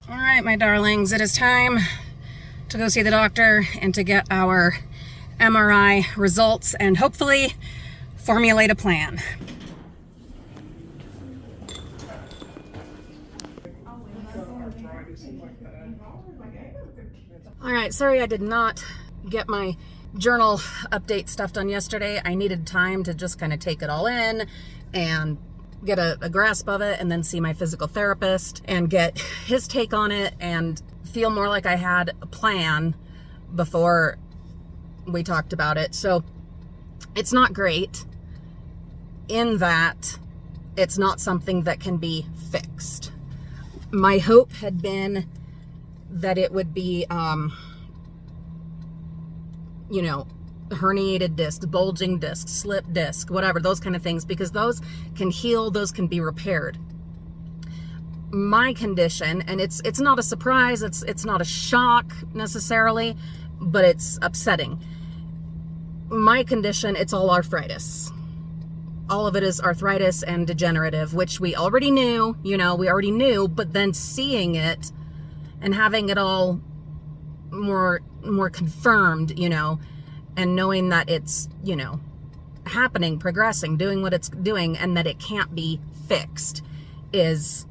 All right, my darlings, it is time to go see the doctor and to get our MRI results and hopefully formulate a plan. All right, sorry I did not get my journal update stuff done yesterday. I needed time to just kind of take it all in and get a grasp of it, and then see my physical therapist and get his take on it and feel more like I had a plan before we talked about it. So it's not great in that it's not something that can be fixed. My hope had been that it would be, herniated disc, bulging disc, slip disc, whatever, those kind of things, because those can heal, those can be repaired. My condition, and it's not a surprise, it's not a shock necessarily, but it's upsetting. My condition, it's all arthritis. All of it is arthritis and degenerative, which we already knew, but then seeing it and having it all more confirmed, and knowing that it's, happening, progressing, doing what it's doing, and that it can't be fixed is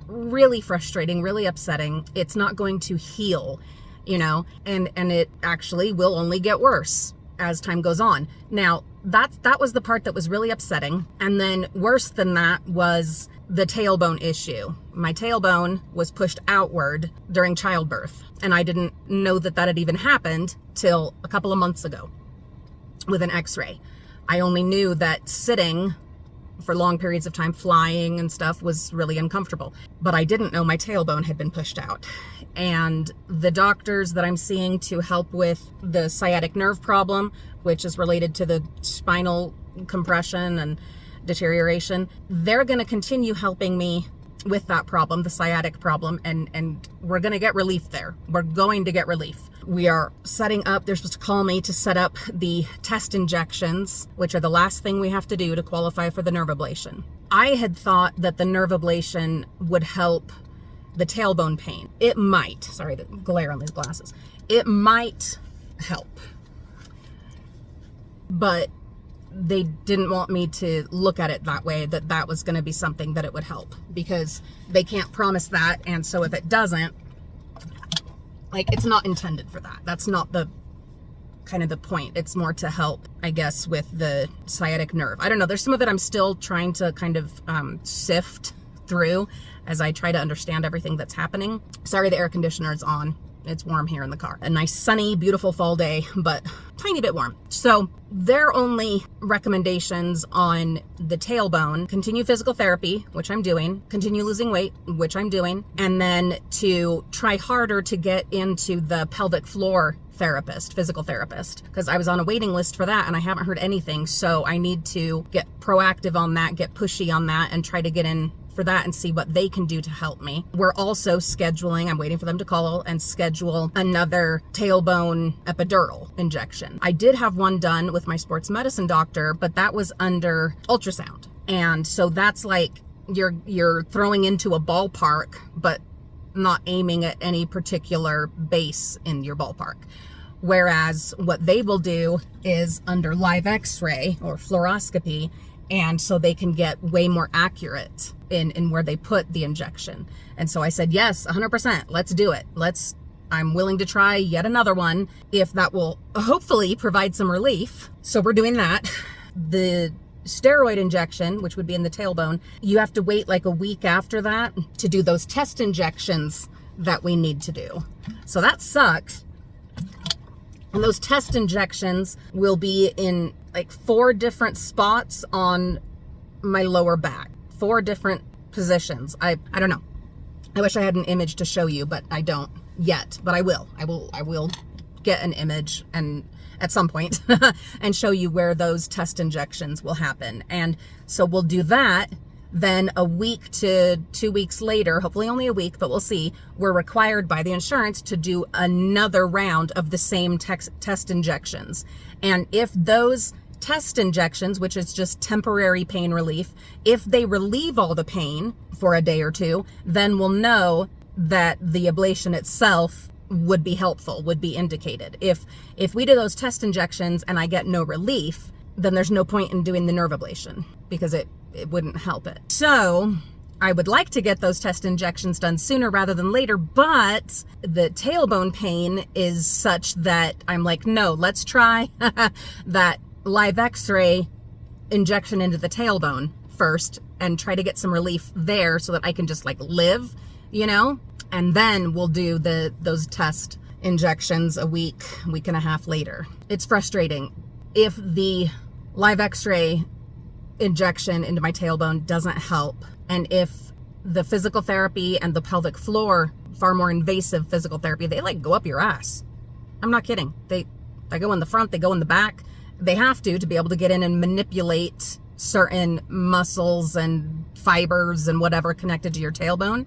really frustrating, really upsetting. It's not going to heal, and it actually will only get worse as time goes on. Now, that was the part that was really upsetting. And then worse than that was the tailbone issue. My tailbone was pushed outward during childbirth, and I didn't know that had even happened till a couple of months ago with an x-ray. I only knew that sitting for long periods of time, flying and stuff, was really uncomfortable. But I didn't know my tailbone had been pushed out. And the doctors that I'm seeing to help with the sciatic nerve problem, which is related to the spinal compression and deterioration, they're going to continue helping me with that problem, the sciatic problem, and we're going to get relief there. We're going to get relief. We are setting up, they're supposed to call me to set up the test injections, which are the last thing we have to do to qualify for the nerve ablation. I had thought that the nerve ablation would help the tailbone pain. It might, sorry, the glare on these glasses. It might help, but they didn't want me to look at it that way, that was going to be something that it would help, because they can't promise that. And so if it doesn't, it's not intended for that. That's not the kind of the point. It's more to help, I guess, with the sciatic nerve. I don't know. There's some of it I'm still trying to kind of sift through as I try to understand everything that's happening. Sorry, the air conditioner is on. It's warm here in the car. A nice sunny, beautiful fall day, but tiny bit warm. So their only recommendations on the tailbone: continue physical therapy, which I'm doing, continue losing weight, which I'm doing, and then to try harder to get into the pelvic floor therapist, physical therapist, because I was on a waiting list for that and I haven't heard anything. So I need to get proactive on that, get pushy on that, and try to get in for that and see what they can do to help me. We're also scheduling, I'm waiting for them to call and schedule another tailbone epidural injection. I did have one done with my sports medicine doctor, but that was under ultrasound. And so that's like you're throwing into a ballpark, but not aiming at any particular base in your ballpark. Whereas what they will do is under live x-ray or fluoroscopy, and so they can get way more accurate in where they put the injection. And so I said, yes, 100%, let's do it. I'm willing to try yet another one if that will hopefully provide some relief. So we're doing that. The steroid injection, which would be in the tailbone, you have to wait like a week after that to do those test injections that we need to do. So that sucks. And those test injections will be in like 4 different spots on my lower back, 4 different positions. I don't know. I wish I had an image to show you, but I don't yet, but I will get an image and at some point and show you where those test injections will happen. And so we'll do that. Then a week to 2 weeks later, hopefully only a week, but we'll see, we're required by the insurance to do another round of the same test injections. And if those test injections, which is just temporary pain relief, if they relieve all the pain for a day or two, then we'll know that the ablation itself would be helpful, would be indicated. If we do those test injections and I get no relief, then there's no point in doing the nerve ablation because it wouldn't help it. So I would like to get those test injections done sooner rather than later, but the tailbone pain is such that I'm like, no, let's try that live x-ray injection into the tailbone first and try to get some relief there so that I can just like live, you know, and then we'll do those test injections a week and a half later. It's frustrating. If the live x-ray injection into my tailbone doesn't help, and if the physical therapy and the pelvic floor, far more invasive physical therapy, they like go up your ass. I'm not kidding. They go in the front, they go in the back. They have to be able to get in and manipulate certain muscles and fibers and whatever connected to your tailbone.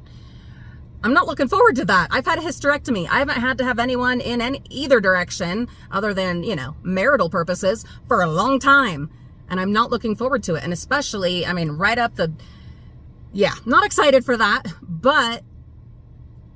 I'm not looking forward to that. I've had a hysterectomy. I haven't had to have anyone in either direction other than, you know, marital purposes for a long time. And I'm not looking forward to it. And especially, I mean, right up the, yeah, not excited for that, but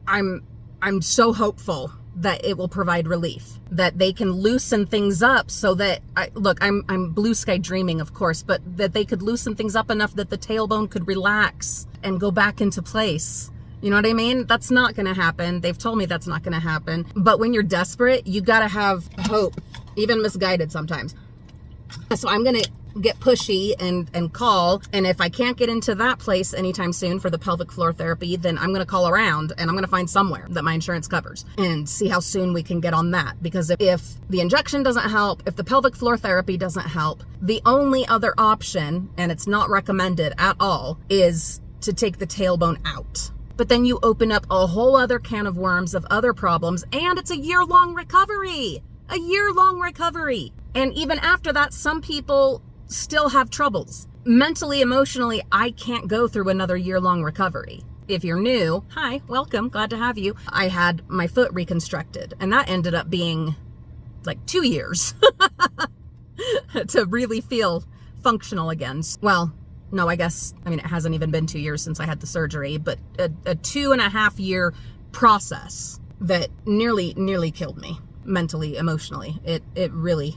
I'm so hopeful that it will provide relief, that they can loosen things up so that, I'm blue sky dreaming, of course, but that they could loosen things up enough that the tailbone could relax and go back into place. You know what I mean? That's not going to happen. They've told me that's not going to happen. But when you're desperate, you got to have hope, even misguided sometimes. So I'm going to get pushy and call. And if I can't get into that place anytime soon for the pelvic floor therapy, then I'm going to call around and I'm going to find somewhere that my insurance covers and see how soon we can get on that. Because if the injection doesn't help, if the pelvic floor therapy doesn't help, the only other option, and it's not recommended at all, is to take the tailbone out. But then you open up a whole other can of worms of other problems, and it's a year-long recovery. A year-long recovery. And even after that, some people still have troubles. Mentally, emotionally, I can't go through another year-long recovery. If you're new, hi, welcome, glad to have you. I had my foot reconstructed, and that ended up being like 2 years to really feel functional again. Well, no, I guess, I mean, it hasn't even been 2 years since I had the surgery, but a 2.5 year process that nearly killed me mentally, emotionally. It really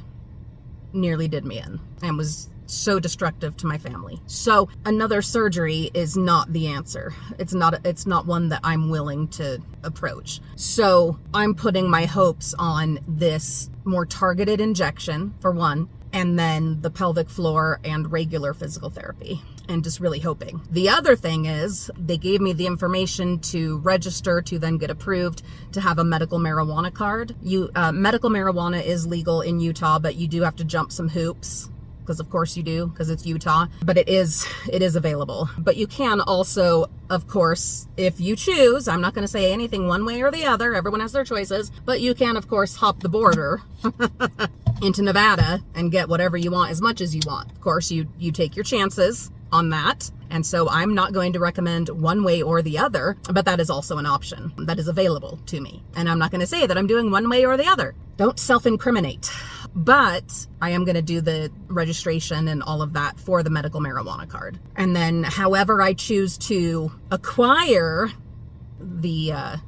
nearly did me in and was so destructive to my family. So another surgery is not the answer. It's not one that I'm willing to approach. So I'm putting my hopes on this more targeted injection for one, and then the pelvic floor and regular physical therapy, and just really hoping. The other thing is they gave me the information to register to then get approved to have a medical marijuana card. Medical marijuana is legal in Utah, but you do have to jump some hoops, because of course you do, because it's Utah, but it is available. But you can also, of course, if you choose, I'm not going to say anything one way or the other, everyone has their choices, but you can, of course, hop the border into Nevada and get whatever you want as much as you want. Of course, you take your chances on that. And so I'm not going to recommend one way or the other, but that is also an option that is available to me. And I'm not going to say that I'm doing one way or the other. Don't self-incriminate. But I am going to do the registration and all of that for the medical marijuana card. And then however I choose to acquire the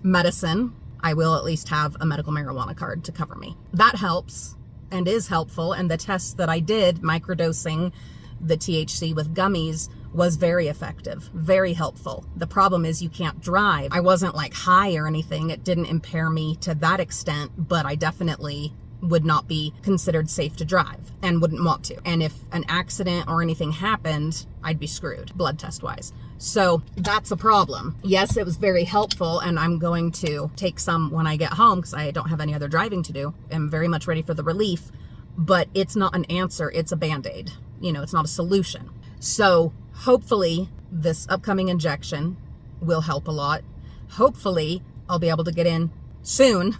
medicine, I will at least have a medical marijuana card to cover me. That helps and is helpful. And the tests that I did, microdosing the THC with gummies, was very effective, very helpful. The problem is you can't drive. I wasn't like high or anything. It didn't impair me to that extent, but I definitely would not be considered safe to drive and wouldn't want to. And if an accident or anything happened, I'd be screwed, blood test wise. So that's a problem. Yes, it was very helpful, and I'm going to take some when I get home because I don't have any other driving to do. I'm very much ready for the relief, but it's not an answer. It's a Band-Aid. You know, it's not a solution. So hopefully this upcoming injection will help a lot. Hopefully I'll be able to get in soon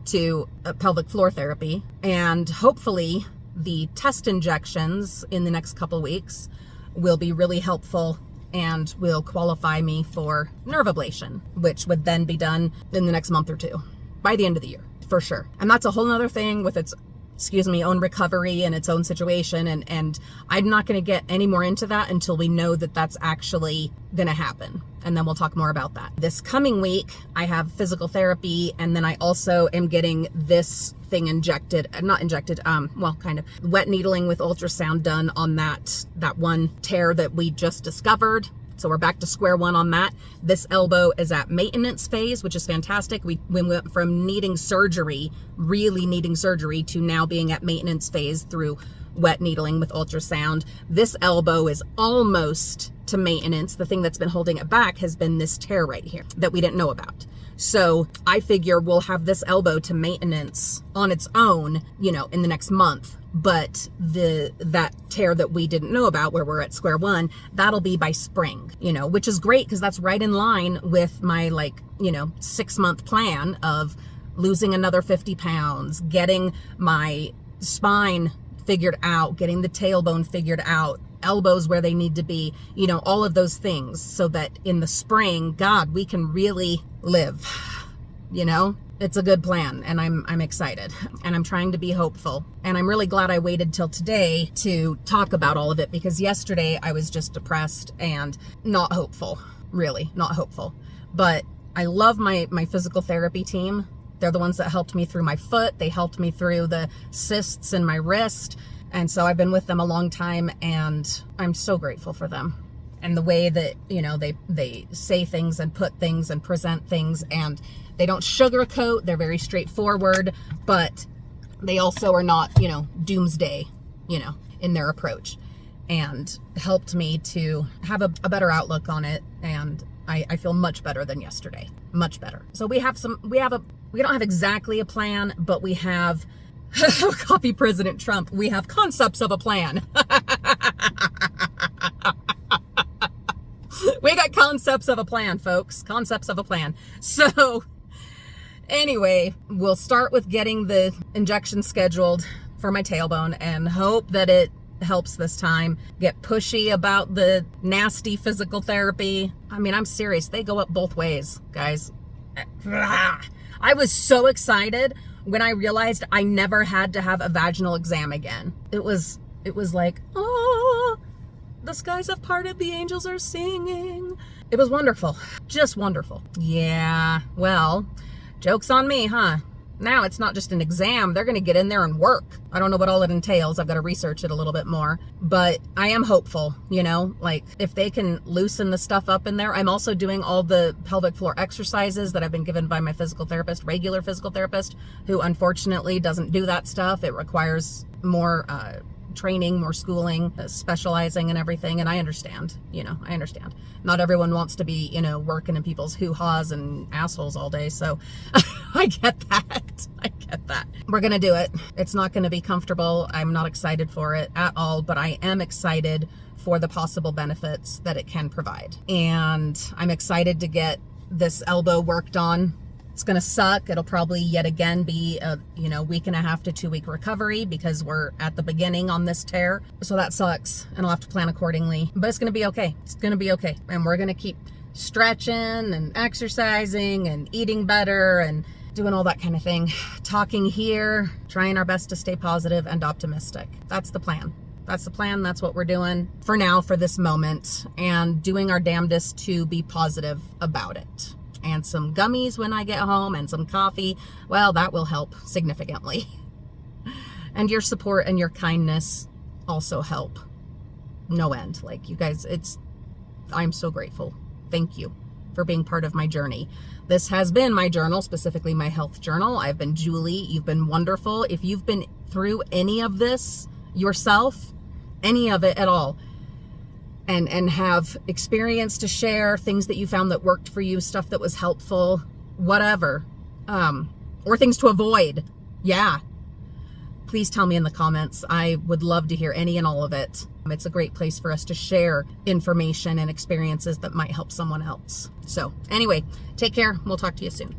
to pelvic floor therapy, and hopefully the test injections in the next couple weeks will be really helpful and will qualify me for nerve ablation, which would then be done in the next month or two, by the end of the year, for sure. And that's a whole nother thing with its own recovery and its own situation. And I'm not going to get any more into that until we know that that's actually going to happen. And then we'll talk more about that. This coming week, I have physical therapy, and then I also am getting this thing injected, not injected, well, kind of wet needling with ultrasound done on that one tear that we just discovered. So we're back to square one on that. This elbow is at maintenance phase, which is fantastic. We went from needing surgery, really needing surgery, to now being at maintenance phase through wet needling with ultrasound. This elbow is almost to maintenance. The thing that's been holding it back has been this tear right here that we didn't know about. So I figure we'll have this elbow to maintenance on its own, you know, in the next month. But that tear that we didn't know about, where we're at square one, that'll be by spring, you know, which is great because that's right in line with my 6-month plan of losing another 50 pounds, getting my spine figured out, getting the tailbone figured out, elbows where they need to be, you know, all of those things, so that in the spring, God, we can really live, you know. It's a good plan, and I'm excited, and I'm trying to be hopeful, and I'm really glad I waited till today to talk about all of it, because yesterday I was just depressed and not hopeful, really not hopeful. But I love my physical therapy team. They're the ones that helped me through my foot. They helped me through the cysts in my wrist, and so I've been with them a long time, and I'm so grateful for them. And the way that, you know, they say things and put things and present things, and they don't sugarcoat. They're very straightforward, but they also are not, you know, doomsday, you know, in their approach, and helped me to have a better outlook on it. And I feel much better than yesterday, much better. So we don't have exactly a plan, but we have, copy President Trump, we have concepts of a plan. We got concepts of a plan, folks, concepts of a plan. So anyway, we'll start with getting the injection scheduled for my tailbone and hope that it helps this time. Get pushy about the nasty physical therapy. I mean, I'm serious. They go up both ways, guys. I was so excited when I realized I never had to have a vaginal exam again. It was like, oh, the skies have parted, the angels are singing. It was wonderful, just wonderful. Yeah, well, joke's on me, huh? Now it's not just an exam. They're going to get in there and work. I don't know what all it entails. I've got to research it a little bit more. But I am hopeful, you know, like if they can loosen the stuff up in there. I'm also doing all the pelvic floor exercises that I've been given by my physical therapist, regular physical therapist, who unfortunately doesn't do that stuff. It requires more training, more schooling, specializing and everything. And I understand, you know, I understand. Not everyone wants to be, you know, working in people's hoo-haws and assholes all day. So I get that. I get that. We're going to do it. It's not going to be comfortable. I'm not excited for it at all, but I am excited for the possible benefits that it can provide. And I'm excited to get this elbow worked on. It's going to suck. It'll probably yet again be a, you know, 1.5 to 2 week recovery because we're at the beginning on this tear. So that sucks, and I'll have to plan accordingly, but it's going to be okay. It's going to be okay. And we're going to keep stretching and exercising and eating better and doing all that kind of thing. Talking here, trying our best to stay positive and optimistic. That's the plan. That's the plan. That's what we're doing for now, for this moment, and doing our damnedest to be positive about it. And some gummies when I get home and some coffee, well, that will help significantly. And your support and your kindness also help no end. Like, you guys, I'm so grateful. Thank you for being part of my journey. This has been my journal, specifically my health journal. I've been Julie. You've been wonderful. If you've been through any of this yourself, any of it at all, and have experience to share, things that you found that worked for you, stuff that was helpful, whatever, or things to avoid, yeah, please tell me in the comments. I would love to hear any and all of it. It's a great place for us to share information and experiences that might help someone else. So anyway, take care. We'll talk to you soon.